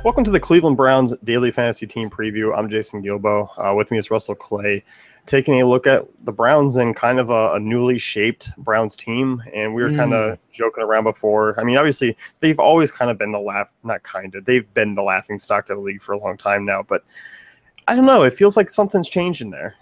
Welcome to the Cleveland Browns Daily Fantasy Team Preview. I'm Jason Gilbo. With me is Russell Clay, taking a look at the Browns and kind of a newly shaped Browns team. And we were kind of joking around before. I mean, obviously, they've always kind of been they've been the laughing stock of the league for a long time now. But I don't know. It feels like something's changed in there.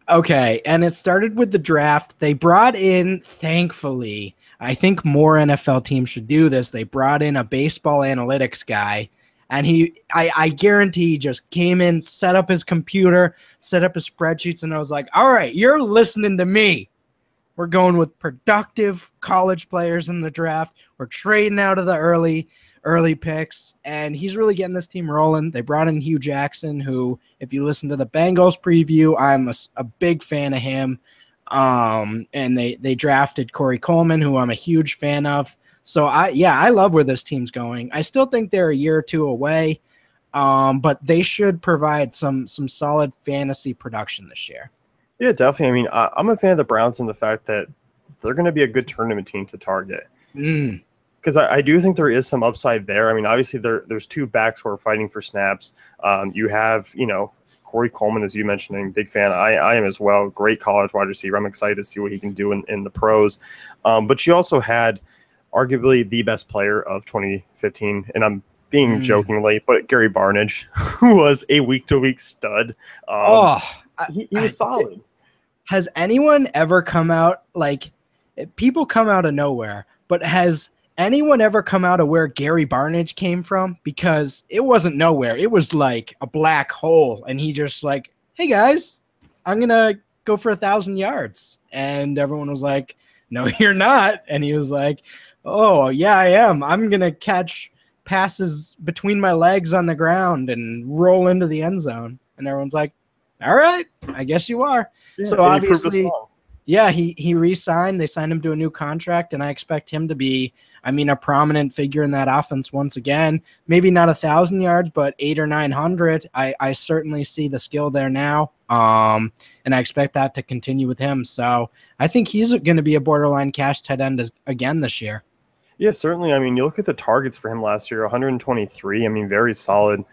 Okay, and it started with the draft. They brought in, thankfully, I think more NFL teams should do this. They brought in a baseball analytics guy, and I guarantee he just came in, set up his computer, set up his spreadsheets, and I was like, all right, you're listening to me. We're going with productive college players in the draft. We're trading out of the early picks, and he's really getting this team rolling. They brought in Hugh Jackson, who, if you listen to the Bengals preview, I'm a big fan of him. And they drafted Corey Coleman, who I'm a huge fan of. So I love where this team's going. I still think they're a year or two away, but they should provide some solid fantasy production this year. Yeah, definitely. I mean, I'm a fan of the Browns and the fact that they're going to be a good tournament team to target. Because I do think there is some upside there. I mean, obviously there's two backs who are fighting for snaps. You have, Corey Coleman, as you mentioned, big fan. I am as well. Great college wide receiver. I'm excited to see what he can do in the pros. But you also had arguably the best player of 2015, and I'm being jokingly, but Gary Barnidge, who was a week-to-week stud. He was solid. Has anyone ever come out, like, people come out of nowhere, but has anyone ever come out of where Gary Barnidge came from? Because it wasn't nowhere. It was like a black hole. And he just like, hey guys, I'm going to go for 1,000 yards. And everyone was like, no, you're not. And he was like, oh yeah, I am. I'm going to catch passes between my legs on the ground and roll into the end zone. And everyone's like, all right, I guess you are. Yeah, so obviously, yeah, he re-signed. They signed him to a new contract, and I expect him to be, a prominent figure in that offense once again. Maybe not 1,000 yards, but 800 or 900. I certainly see the skill there now, and I expect that to continue with him. So I think he's going to be a borderline cash tight end again this year. Yeah, certainly. I mean, you look at the targets for him last year, 123. I mean, very solid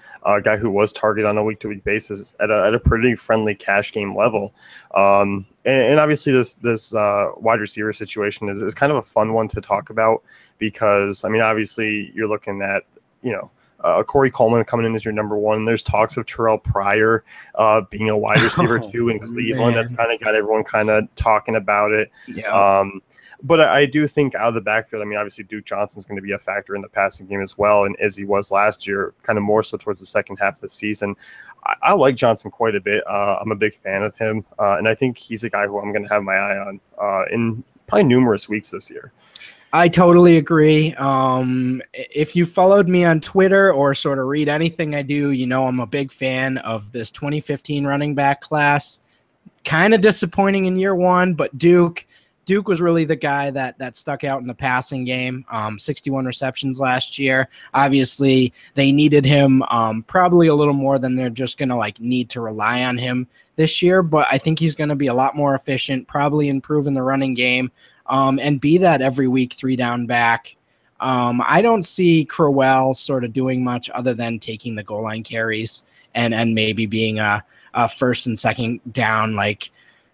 guy who was targeted on a week-to-week basis at a pretty friendly cash game level. And obviously this wide receiver situation is kind of a fun one to talk about because, I mean, obviously you're looking at, Corey Coleman coming in as your number one. There's talks of Terrell Pryor being a wide receiver too in Cleveland. Man. That's kind of got everyone kind of talking about it. Yeah. But I do think out of the backfield, I mean, obviously Duke Johnson's going to be a factor in the passing game as well, and as he was last year, kind of more so towards the second half of the season. I like Johnson quite a bit. I'm a big fan of him, and I think he's a guy who I'm going to have my eye on in probably numerous weeks this year. I totally agree. If you followed me on Twitter or sort of read anything I do, I'm a big fan of this 2015 running back class. Kind of disappointing in year one, but Duke was really the guy that stuck out in the passing game, 61 receptions last year. Obviously, they needed him probably a little more than they're just going to need to rely on him this year. But I think he's going to be a lot more efficient, probably improve in the running game, and be that every week 3-down back. I don't see Crowell sort of doing much other than taking the goal line carries and maybe being a first and second down,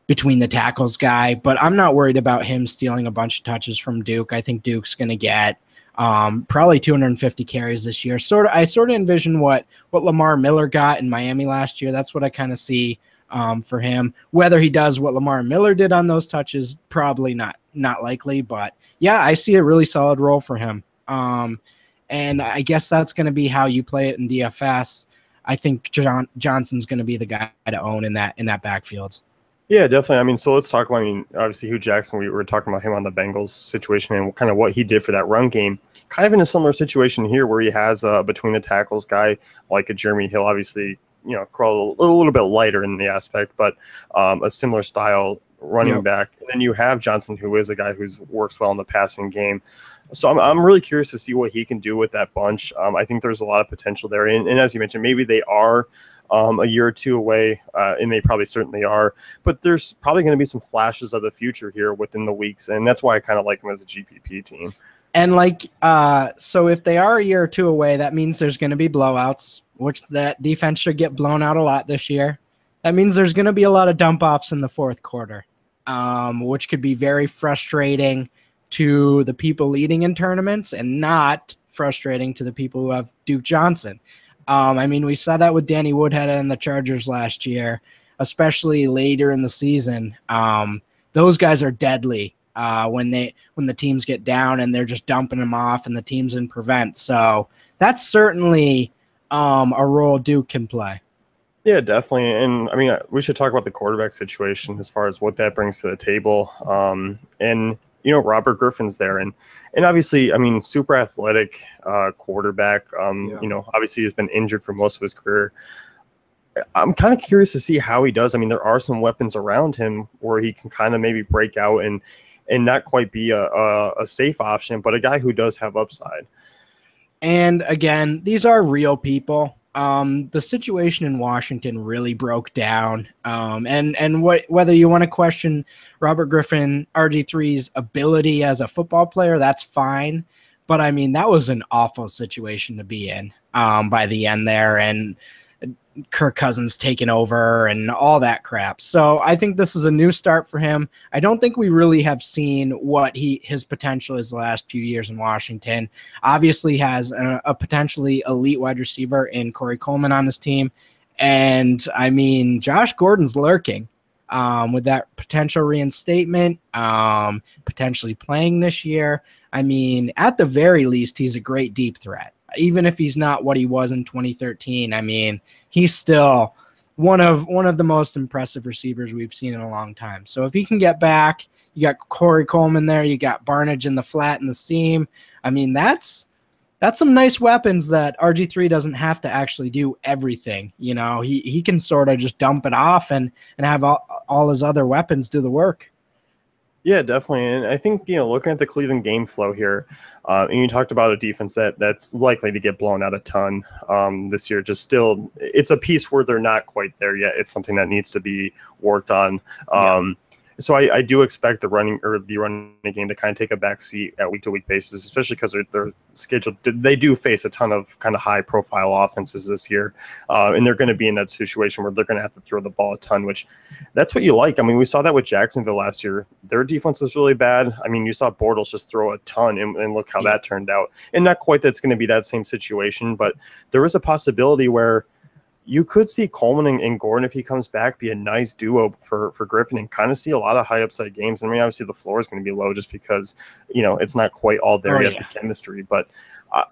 between the tackles guy, but I'm not worried about him stealing a bunch of touches from Duke. I think Duke's going to get probably 250 carries this year. I sort of envision what Lamar Miller got in Miami last year. That's what I kind of see for him. Whether he does what Lamar Miller did on those touches, probably not likely, but yeah, I see a really solid role for him. And I guess that's going to be how you play it in DFS. I think Johnson's going to be the guy to own in that backfield. Yeah, definitely. I mean, so let's talk about, obviously Hugh Jackson, we were talking about him on the Bengals situation and kind of what he did for that run game. Kind of in a similar situation here where he has between the tackles guy like a Jeremy Hill, obviously, crawl a little bit lighter in the aspect, but a similar style running back. And then you have Johnson, who is a guy who works well in the passing game. So I'm really curious to see what he can do with that bunch. I think there's a lot of potential there. And as you mentioned, maybe they are a year or two away, and they probably certainly are. But there's probably going to be some flashes of the future here within the weeks, and that's why I kind of like them as a GPP team. And so if they are a year or two away, that means there's going to be blowouts, which that defense should get blown out a lot this year. That means there's going to be a lot of dump offs in the fourth quarter, which could be very frustrating to the people leading in tournaments and not frustrating to the people who have Duke Johnson. I mean, we saw that with Danny Woodhead and the Chargers last year, especially later in the season. Those guys are deadly when the teams get down and they're just dumping them off and the team's in prevent. So that's certainly a role Duke can play. Yeah, definitely. And I mean, we should talk about the quarterback situation as far as what that brings to the table. And, Robert Griffin's there. And obviously, I mean, super athletic quarterback, obviously has been injured for most of his career. I'm kind of curious to see how he does. I mean, there are some weapons around him where he can kind of maybe break out and not quite be a safe option, but a guy who does have upside. And again, these are real people. The situation in Washington really broke down. And whether you want to question Robert Griffin, RG3's ability as a football player, that's fine. But I mean, that was an awful situation to be in by the end there. And Kirk Cousins taking over and all that crap. So I think this is a new start for him. I don't think we really have seen what his potential is the last few years in Washington. Obviously has a potentially elite wide receiver in Corey Coleman on his team. And I mean, Josh Gordon's lurking with that potential reinstatement, potentially playing this year. I mean, at the very least, he's a great deep threat. Even if he's not what he was in 2013, I mean, he's still one of the most impressive receivers we've seen in a long time. So if he can get back, you got Corey Coleman there, you got Barnidge in the flat and the seam. I mean, that's some nice weapons that RG3 doesn't have to actually do everything. He can sort of just dump it off and have all his other weapons do the work. Yeah, definitely. And I think, looking at the Cleveland game flow here, and you talked about a defense that's likely to get blown out a ton this year. Just still, it's a piece where they're not quite there yet. It's something that needs to be worked on. So I do expect the running game to kind of take a backseat at week-to-week basis, especially because they're scheduled. They do face a ton of kind of high-profile offenses this year, and they're going to be in that situation where they're going to have to throw the ball a ton, which that's what you like. I mean, we saw that with Jacksonville last year. Their defense was really bad. I mean, you saw Bortles just throw a ton, and look how that turned out. And not quite that's going to be that same situation, but there is a possibility where you could see Coleman and Gordon, if he comes back, be a nice duo for Griffin and kind of see a lot of high upside games. I mean, obviously the floor is going to be low just because, it's not quite all there yet, the chemistry. But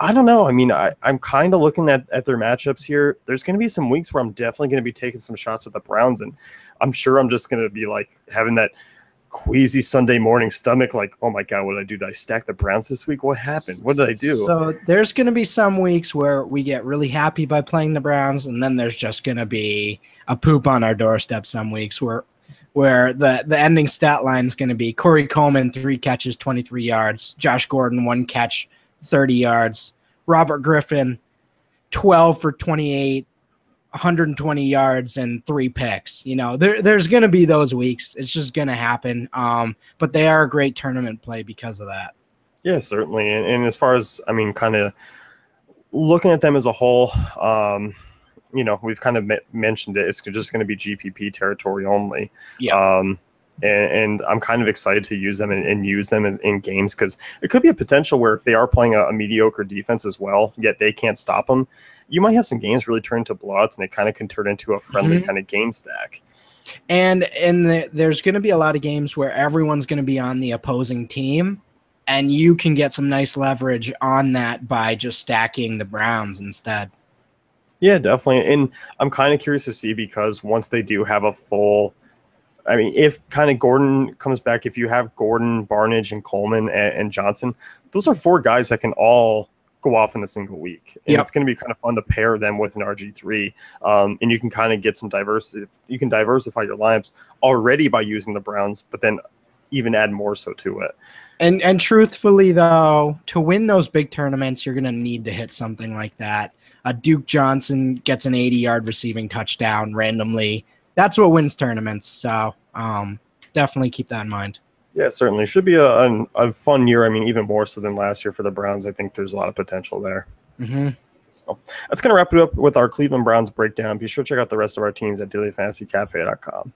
I don't know. I mean, I'm kind of looking at their matchups here. There's going to be some weeks where I'm definitely going to be taking some shots with the Browns. And I'm sure I'm just going to be like having that queasy Sunday morning stomach, like, oh my God, what did I do? Did I stack the Browns this week? What happened? What did I do? So there's going to be some weeks where we get really happy by playing the Browns, and then there's just going to be a poop on our doorstep some weeks where the ending stat line is going to be Corey Coleman, 3 catches, 23 yards, Josh Gordon, 1 catch, 30 yards, Robert Griffin, 12 for 28, 120 yards and 3 picks. There's going to be those weeks. It's just going to happen. But they are a great tournament play because of that. Yeah, certainly. And as far as, I mean, kind of looking at them as a whole, we've kind of mentioned it. It's just going to be GPP territory only. Yeah. And I'm kind of excited to use them and use them in games because it could be a potential where if they are playing a mediocre defense as well, yet they can't stop them, you might have some games really turn into blowouts and they kind of can turn into a friendly kind of game stack. And there's going to be a lot of games where everyone's going to be on the opposing team, and you can get some nice leverage on that by just stacking the Browns instead. Yeah, definitely. And I'm kind of curious to see because once they do have a full – I mean, if kind of Gordon comes back, if you have Gordon, Barnidge, and Coleman and Johnson, those are 4 guys that can all go off in a single week. And it's going to be kind of fun to pair them with an RG3. And you can kind of get some diversity. You can diversify your lineups already by using the Browns, but then even add more so to it. And truthfully, though, to win those big tournaments, you're going to need to hit something like that. Duke Johnson gets an 80-yard receiving touchdown randomly. That's what wins tournaments. So definitely keep that in mind. Yeah, certainly. Should be a fun year. I mean, even more so than last year for the Browns. I think there's a lot of potential there. Mm-hmm. So that's going to wrap it up with our Cleveland Browns breakdown. Be sure to check out the rest of our teams at dailyfantasycafe.com.